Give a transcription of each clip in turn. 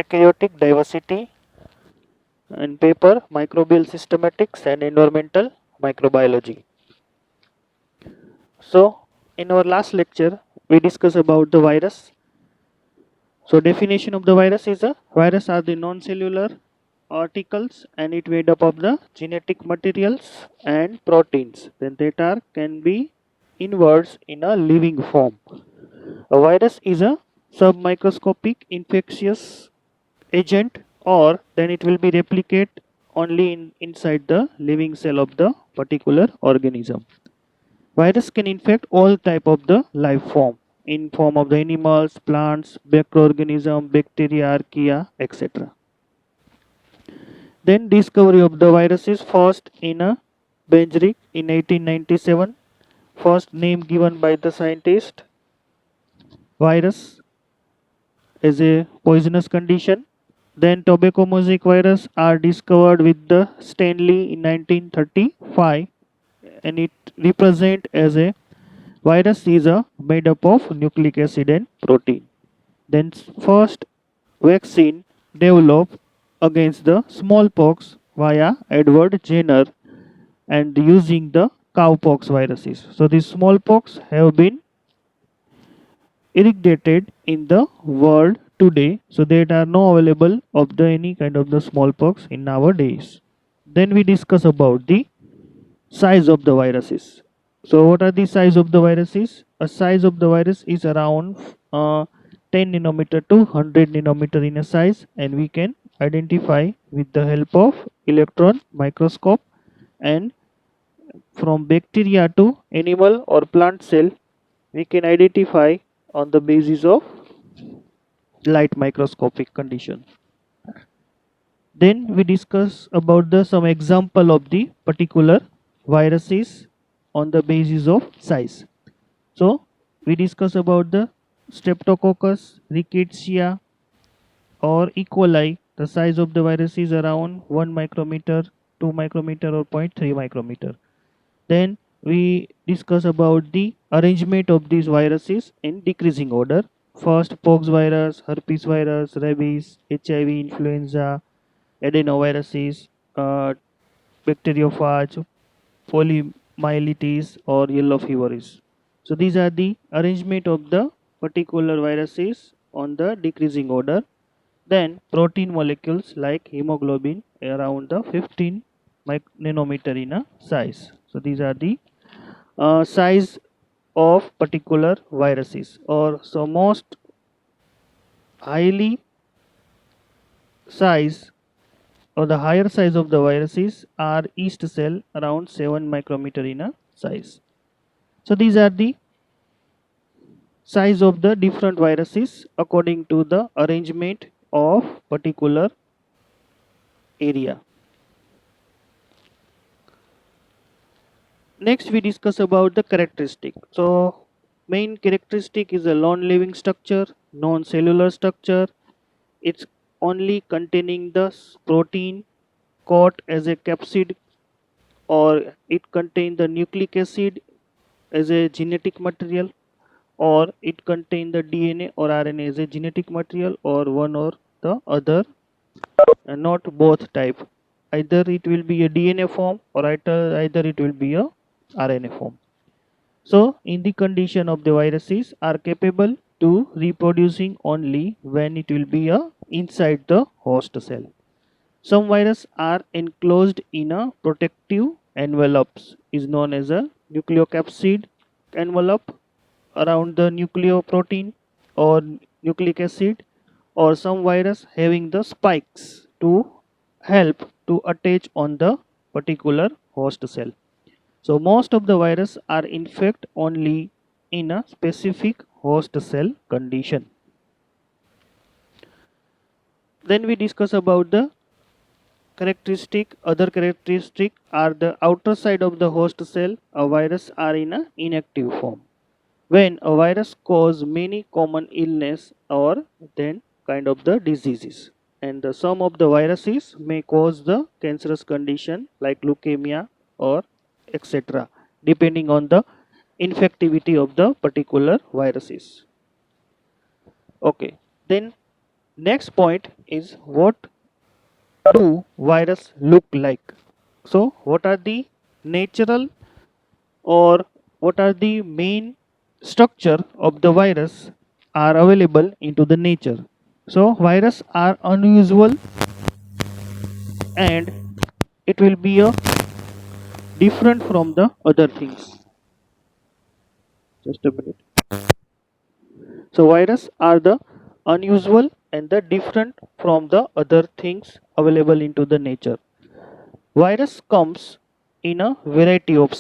Eukaryotic diversity, and paper Microbial Systematics and Environmental Microbiology. So, in our last lecture, we discussed about the virus. So, definition of the virus is a virus are the non-cellular articles and it made up of the genetic materials and proteins. Then that are can be inverts in a living form. A virus is a submicroscopic infectious agent, or then it will be replicate only inside the living cell of the particular organism. Virus can infect all type of the life form in form of the animals, plants, microorganism, bacteria, archaea, etc. Then discovery of the virus is first in a Benjrick in 1897. First name given by the scientist. Virus is a poisonous condition. Then tobacco mosaic virus are discovered with the Stanley in 1935, and it represent as a virus is a made up of nucleic acid and protein. Then first vaccine developed against the smallpox via Edward Jenner and using the cowpox viruses. So these smallpox have been irrigated in the world today, so that are no available of the any kind of the smallpox in nowadays. Then we discuss about the size of the viruses. So what are the size of the viruses? A size of the virus is around 10 nanometer to 100 nanometer in a size, and we can identify with the help of electron microscope, and from bacteria to animal or plant cell we can identify on the basis of light microscopic condition. Then we discuss about the some example of the particular viruses on the basis of size. So we discuss about the Streptococcus, Rickettsia or E. coli. The size of the virus is around 1 micrometer, 2 micrometer or zero point 0.3 micrometer. Then we discuss about the arrangement of these viruses in decreasing order. First, pox virus, herpes virus, rabies, HIV, influenza, adenoviruses, bacteriophage, poliomyelitis, or yellow fever is. So these are the arrangement of the particular viruses on the decreasing order. Then protein molecules like hemoglobin around the 15 nanometer in a size. So these are the size of particular viruses, or so most highly size or the higher size of the viruses are yeast cell around 7 micrometer in a size. So these are the size of the different viruses according to the arrangement of particular area. Next we discuss about the characteristic. So main characteristic is a non-living structure, non-cellular structure. It's only containing the protein caught as a capsid, or it contains the nucleic acid as a genetic material, or it contains the DNA or RNA as a genetic material, or one or the other, and not both type. Either it will be a DNA form, or either it will be a RNA form. So in the condition of the viruses are capable to reproducing only when it will be a inside the host cell. Some viruses are enclosed in a protective envelopes is known as a nucleocapsid envelope around the nucleoprotein or nucleic acid, or some virus having the spikes to help to attach on the particular host cell. So most of the virus are infect only in a specific host cell condition. Then we discuss about the other characteristic are the outer side of the host cell. A virus are in a inactive form. When a virus cause many common illness or then kind of the diseases, and the some of the viruses may cause the cancerous condition like leukemia or etc., depending on the infectivity of the particular viruses. Okay, then Next point is, what do virus look like? So what are the natural, or what are the main structure of the virus are available into the nature? So virus are unusual, and it will be a different from the other things. Just a minute. So virus are the unusual and the different from the other things available into the nature. Virus comes in a variety of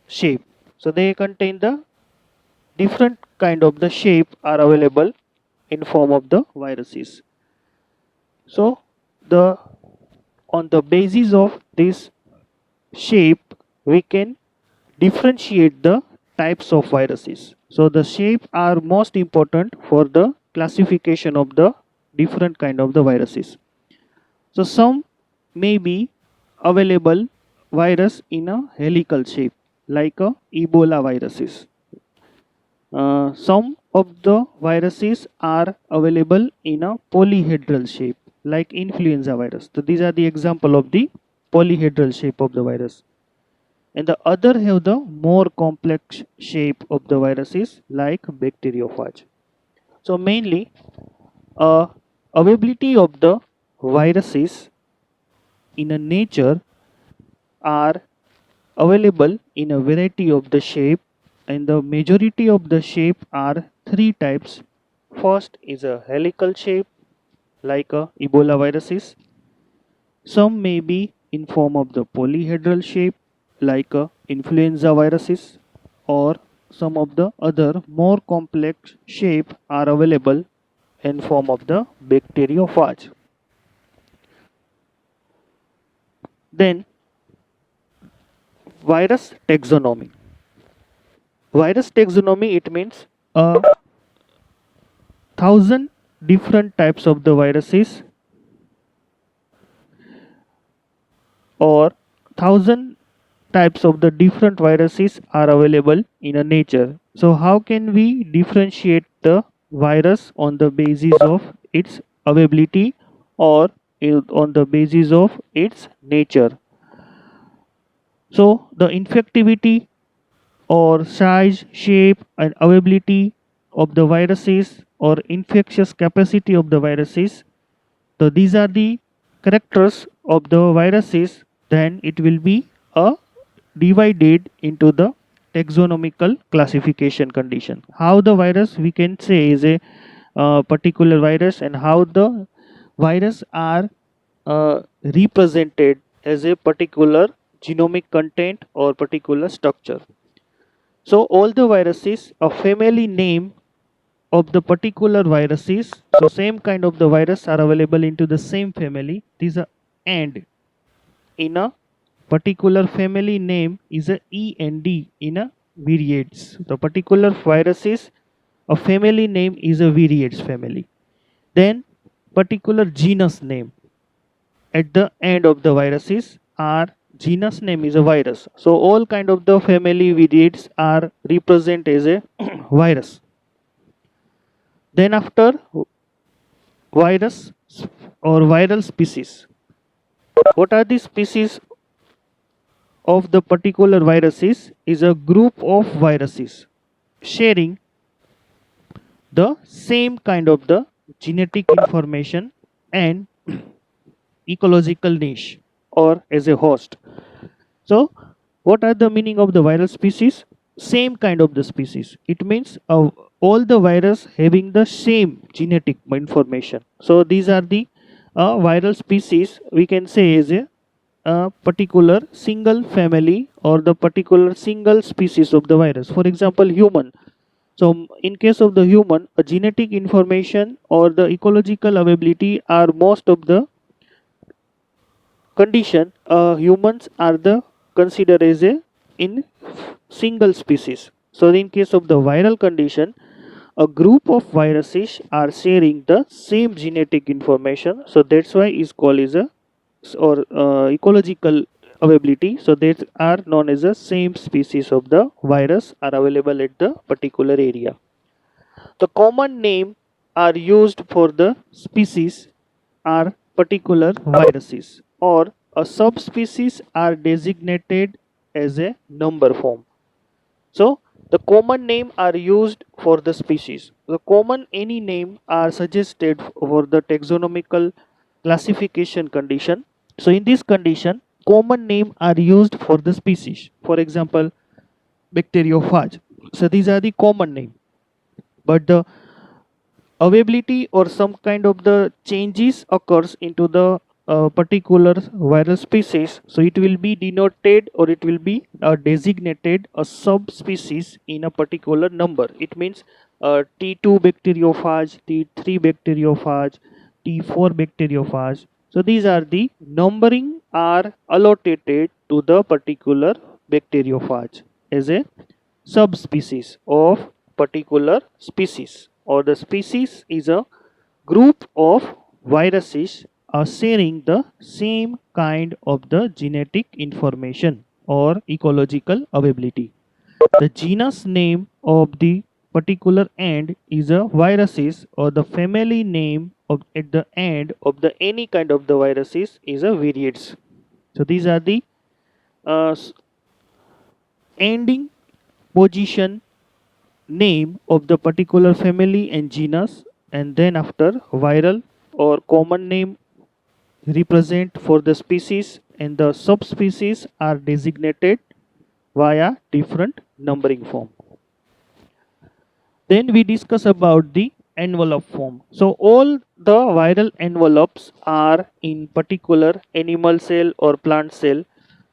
shape. So they contain the different kind of the shape are available in form of the viruses. So the on the basis of this shape, we can differentiate the types of viruses. So the shape are most important for the classification of the different kind of the viruses. So some may be available virus in a helical shape, like a Ebola viruses. Some of the viruses are available in a polyhedral shape, like influenza virus. So these are the example of the polyhedral shape of the virus. And the other have the more complex shape of the viruses, like bacteriophage. So mainly, availability of the viruses in a nature are available in a variety of the shape, and the majority of the shape are three types. First is a helical shape, like a Ebola viruses. Some may be in form of the polyhedral shape, like a influenza viruses, or some of the other more complex shape are available in form of the bacteriophage. Then virus taxonomy. Virus taxonomy, it means a thousand different types of the viruses, or thousand types of the different viruses are available in a nature. So how can we differentiate the virus on the basis of its availability, or on the basis of its nature? So the infectivity, or size, shape and availability of the viruses, or infectious capacity of the viruses, so these are the characters of the viruses. Then it will be a divided into the taxonomical classification condition. How the virus we can say is a particular virus, and how the virus are represented as a particular genomic content or particular structure. So all the viruses, a family name of the particular viruses, so same kind of the virus are available into the same family. These are, and in a particular family name is a END in a viriates. The particular viruses, a family name is a viriates family. Then particular genus name at the end of the viruses are genus name is a virus. So all kind of the family viriates are represent as a virus. Then after, virus or viral species. What are the species of the particular viruses? Is a group of viruses sharing the same kind of the genetic information and ecological niche, or as a host. So what are the meaning of the viral species? Same kind of the species. It means all the virus having the same genetic information. So these are the viral species we can say is a particular single family, or the particular single species of the virus. For example, human. So in case of the human, a genetic information or the ecological availability are most of the condition, humans are the considered as a in single species. So in case of the viral condition, a group of viruses are sharing the same genetic information. So that's why is called as a, or ecological availability. So they are known as the same species of the virus are available at the particular area. The common name are used for the species are particular viruses, or a subspecies are designated as a number form. So the common name are used for the species. The common any name are suggested for the taxonomical classification condition. So in this condition, common name are used for the species. For example, bacteriophage. So these are the common name. But the availability or some kind of the changes occurs into the particular viral species, so it will be denoted or it will be designated a subspecies in a particular number. It means T2 bacteriophage, T3 bacteriophage, T4 bacteriophage. So these are the numbering are allotted to the particular bacteriophage as a subspecies of particular species, or the species is a group of viruses are sharing the same kind of the genetic information or ecological availability. The genus name of the particular end is a viruses, or the family name of at the end of the any kind of the viruses is a virids. So these are the ending position name of the particular family and genus, and then after viral or common name represent for the species, and the subspecies are designated via different numbering form. Then we discuss about the envelope form. So all the viral envelopes are in particular animal cell or plant cell.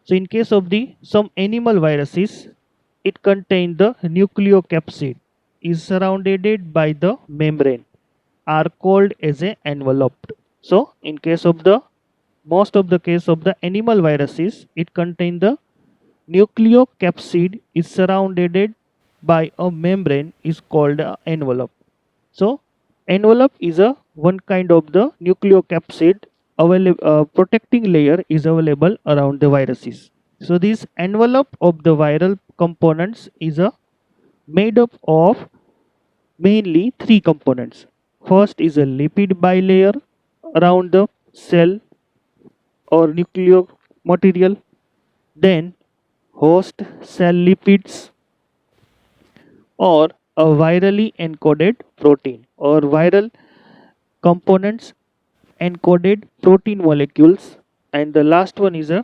So in case of the some animal viruses, it contains the nucleocapsid is surrounded by the membrane are called as a enveloped. So in case of the most of the case of the animal viruses, it contains the nucleocapsid is surrounded by a membrane is called a envelope. So envelope is a one kind of the nucleocapsid available protecting layer is available around the viruses. So this envelope of the viral components is a made up of mainly three components. First is a lipid bilayer around the cell or nuclear material, then host cell lipids, or a virally encoded protein, or viral components encoded protein molecules, and the last one is a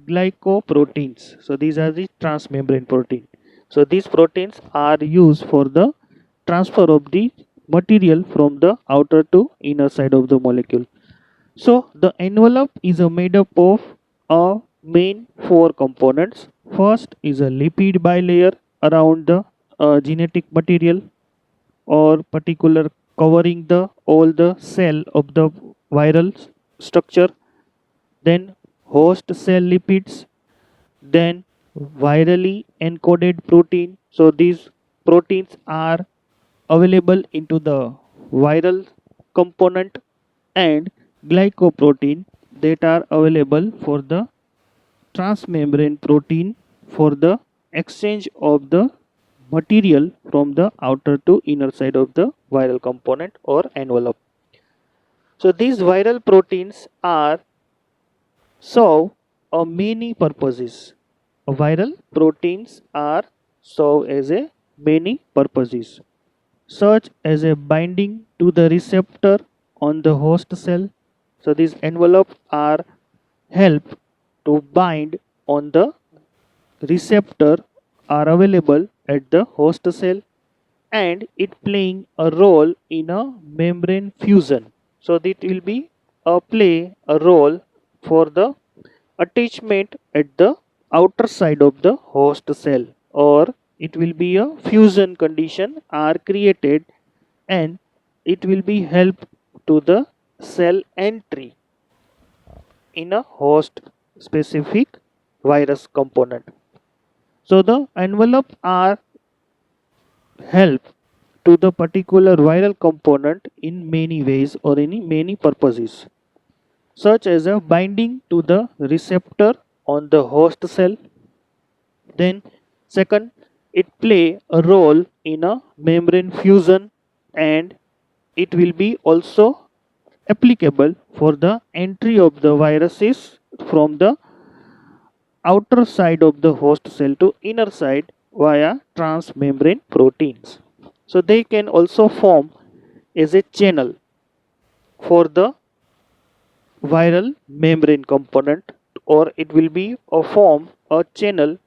glycoproteins. So these are the transmembrane protein. So these proteins are used for the transfer of the material from the outer to inner side of the molecule. So the envelope is made up of a main four components. First is a lipid bilayer around the genetic material, or particular covering the all the cell of the viral structure, then host cell lipids, then virally encoded protein. So these proteins are available into the viral component, and glycoprotein that are available for the transmembrane protein for the exchange of the material from the outer to inner side of the viral component or envelope. So these viral proteins are serve a many purposes. Viral proteins are serve as a many purposes, such as a binding to the receptor on the host cell. So these envelopes are help to bind on the receptor are available at the host cell, and it playing a role in a membrane fusion. So it will be play a role for the attachment at the outer side of the host cell, or it will be a fusion condition are created, and it will be help to the cell entry in a host specific virus component. So the envelope are help to the particular viral component in many ways or in many purposes, such as a binding to the receptor on the host cell. Then second, it play a role in a membrane fusion, and it will be also applicable for the entry of the viruses from the outer side of the host cell to inner side via transmembrane proteins. So they can also form as a channel for the viral membrane component, or it will be a form a channel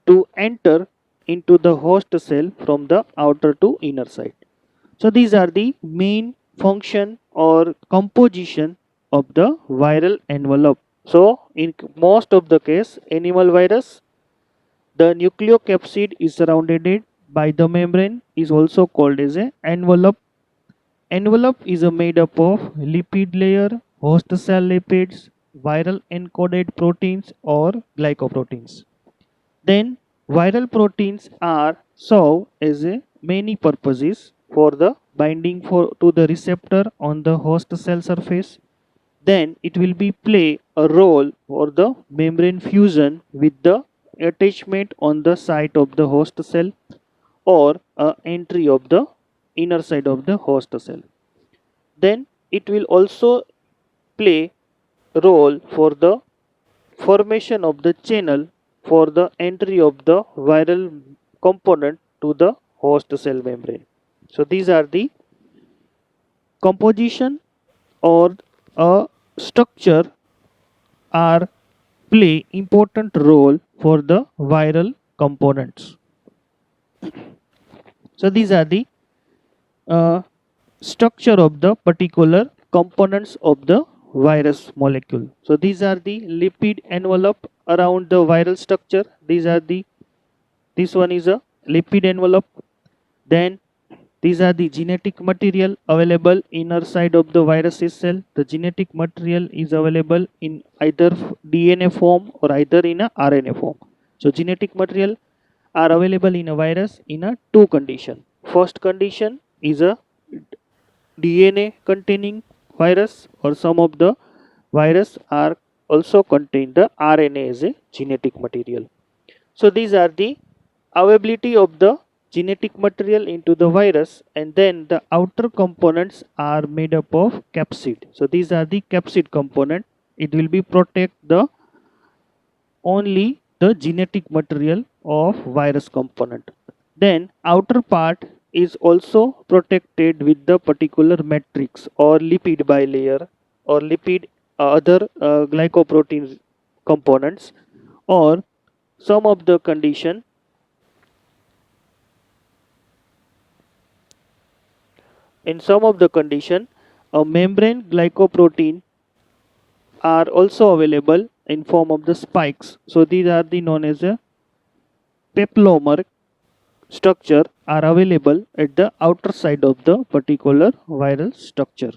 to enter into the host cell from the outer to inner side. So these are the main function or composition of the viral envelope. So in most of the case animal virus, the nucleocapsid is surrounded by the membrane is also called as a envelope. Envelope is made up of lipid layer, host cell lipids, viral encoded proteins or glycoproteins. Then viral proteins are serve as a many purposes for the binding to the receptor on the host cell surface. Then it will be play a role for the membrane fusion with the attachment on the site of the host cell or entry of the inner side of the host cell. Then it will also play role for the formation of the channel for the entry of the viral component to the host cell membrane. So these are the composition or a structure are play important role for the viral components. So these are the uh, structure of the particular components of the virus molecule. So these are the lipid envelope around the viral structure. This one is a lipid envelope. Then these are the genetic material available inner side of the virus cell. The genetic material is available in either DNA form or either in a RNA form. So genetic material are available in a virus in a two condition. First condition is a DNA containing virus, or some of the virus are also contain the RNA as a genetic material. So these are the availability of the genetic material into the virus, and then the outer components are made up of capsid. So these are the capsid component. It will be protect the only the genetic material of virus component. Then outer part is also protected with the particular matrix or lipid bilayer or lipid other glycoprotein components, or some of the condition in some of the condition a membrane glycoprotein are also available in form of the spikes. So these are the known as a peplomer structure are available at the outer side of the particular viral structure.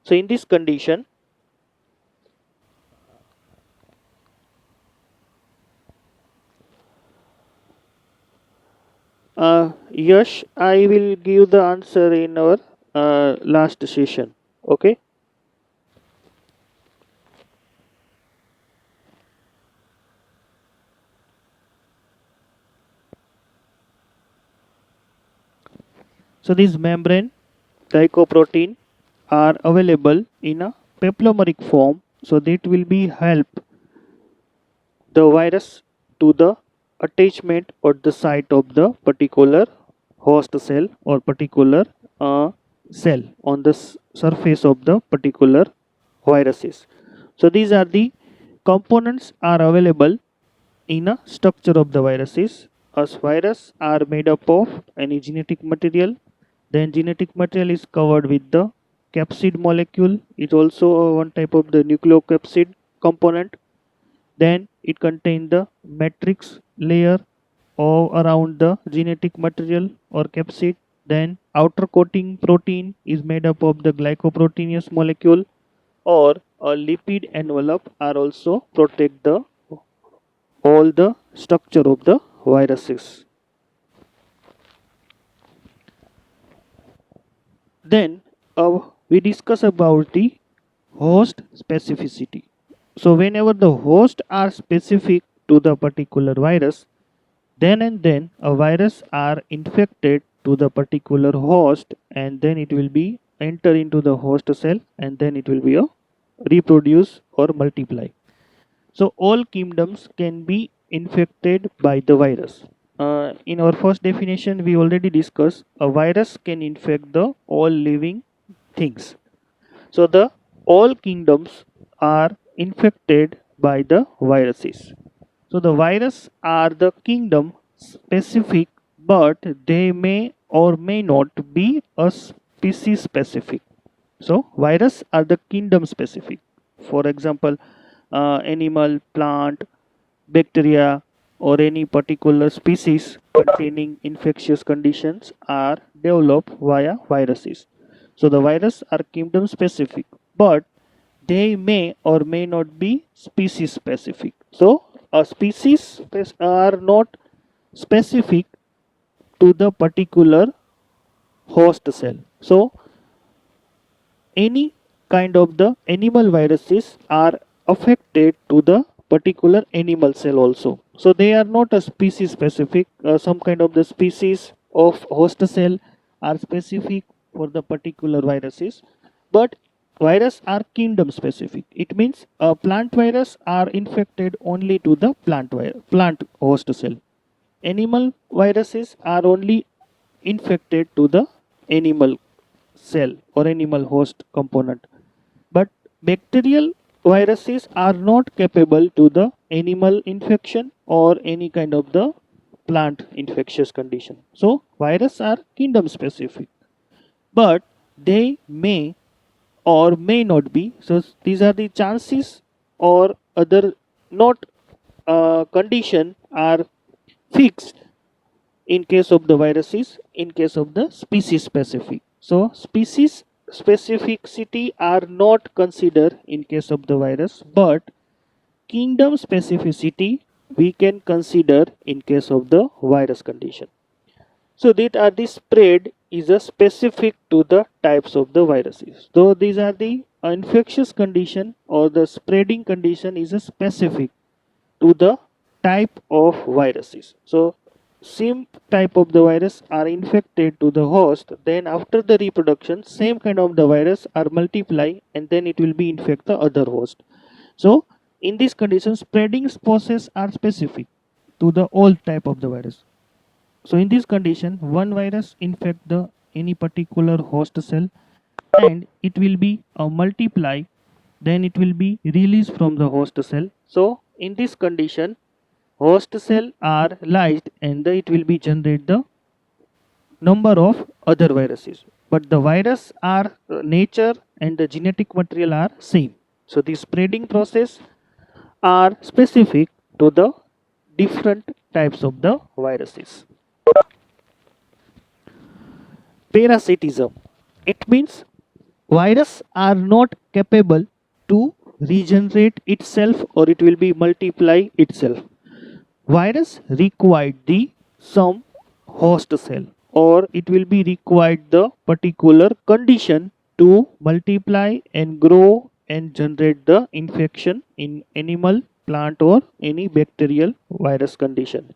So in this condition, Yash, I will give the answer in our last session. Okay. So these membrane glycoprotein are available in a peplomeric form, so that will be help the virus to the attachment at the site of the particular host cell or particular cell on the surface of the particular viruses. So these are the components are available in a structure of the viruses. As virus are made up of any genetic material, then genetic material is covered with the capsid molecule. It's also one type of the nucleocapsid component. Then it contains the matrix layer or around the genetic material or capsid. Then outer coating protein is made up of the glycoproteinous molecule, or a lipid envelope are also protect the all the structure of the viruses. Then we discuss about the host specificity. So whenever the hosts are specific to the particular virus, then and then a virus are infected to the particular host, and then it will be enter into the host cell, and then it will be a reproduce or multiply. So all kingdoms can be infected by the virus. In our first definition, we already discussed a virus can infect the all living things. So the all kingdoms are infected by the viruses. So the virus are the kingdom specific, but they may or may not be a species specific. So virus are the kingdom specific. For example, animal, plant, bacteria, or any particular species containing infectious conditions are developed via viruses. So the virus are kingdom specific, but they may or may not be species specific. So a species are not specific to the particular host cell. So any kind of the animal viruses are affected to the particular animal cell also. So they are not a species specific. Some kind of the species of host cell are specific for the particular viruses, but virus are kingdom specific. It means a plant virus are infected only to the plant host cell. Animal viruses are only infected to the animal cell or animal host component, but bacterial viruses are not capable to the animal infection or any kind of the plant infectious condition. So viruses are kingdom specific, but they may or may not be. So these are the chances, or other not condition are fixed in case of the viruses, in case of the species specific. So species specificity are not considered in case of the virus, but kingdom specificity we can consider in case of the virus condition. So that are the spread is a specific to the types of the viruses. So these are the infectious condition or the spreading condition is a specific to the type of viruses. So same type of the virus are infected to the host, then after the reproduction same kind of the virus are multiply, and then it will be infect the other host. So in this condition spreading process are specific to the all type of the virus. So in this condition one virus infect the any particular host cell, and it will be multiply, then it will be released from the host cell. So in this condition host cell are lyzed, and it will be generate the number of other viruses, but the virus are nature and the genetic material are same. So the spreading process are specific to the different types of the viruses. Parasitism, it means virus are not capable to regenerate itself, or it will be multiply itself. Virus required the some host cell, or it will be required the particular condition to multiply and grow and generate the infection in animal, plant, or any bacterial virus condition.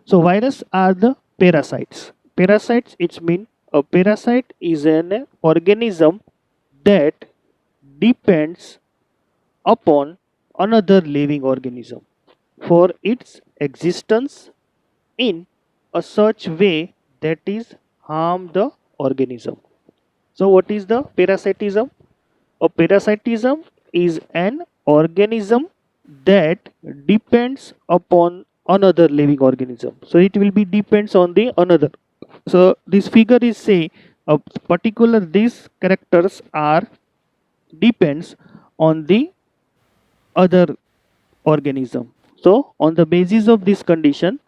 So virus are the parasites. Parasites, it's mean a parasite is an organism that depends upon another living organism for its existence in a such way that is harm the organism. So what is the parasitism? A parasitism is an organism that depends upon another living organism. So it will be depends on the another. So this figure is say a particular these characters are depends on the other organism. So on the basis of this condition,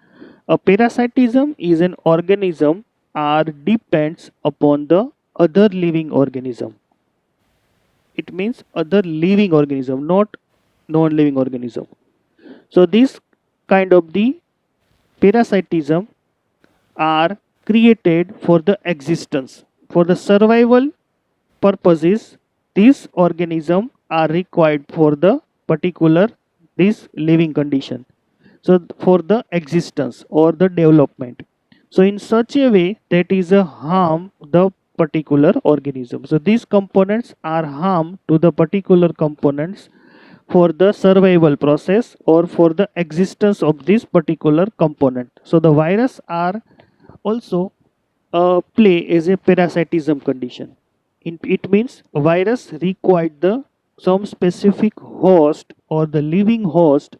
a parasitism is an organism or depends upon the other living organism. It means other living organism, not non-living organism. So this kind of the parasitism are created for the existence, for the survival purposes. These organism are required for the particular this living condition. So for the existence or the development. So in such a way that is a harm the particular organism. So these components are harm to the particular components for the survival process or for the existence of this particular component. So the virus are also play as a parasitism condition. It means a virus required the some specific host or the living host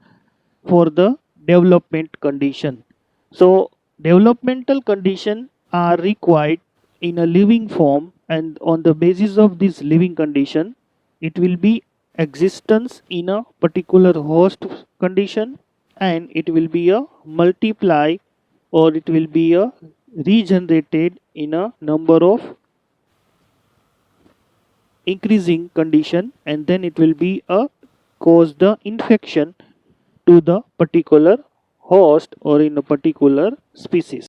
for the development condition. So developmental condition are required in a living form, and on the basis of this living condition it will be existence in a particular host condition, and it will be a multiply or it will be a regenerated in a number of increasing condition, and then it will be a cause the infection to the particular host or in a particular species.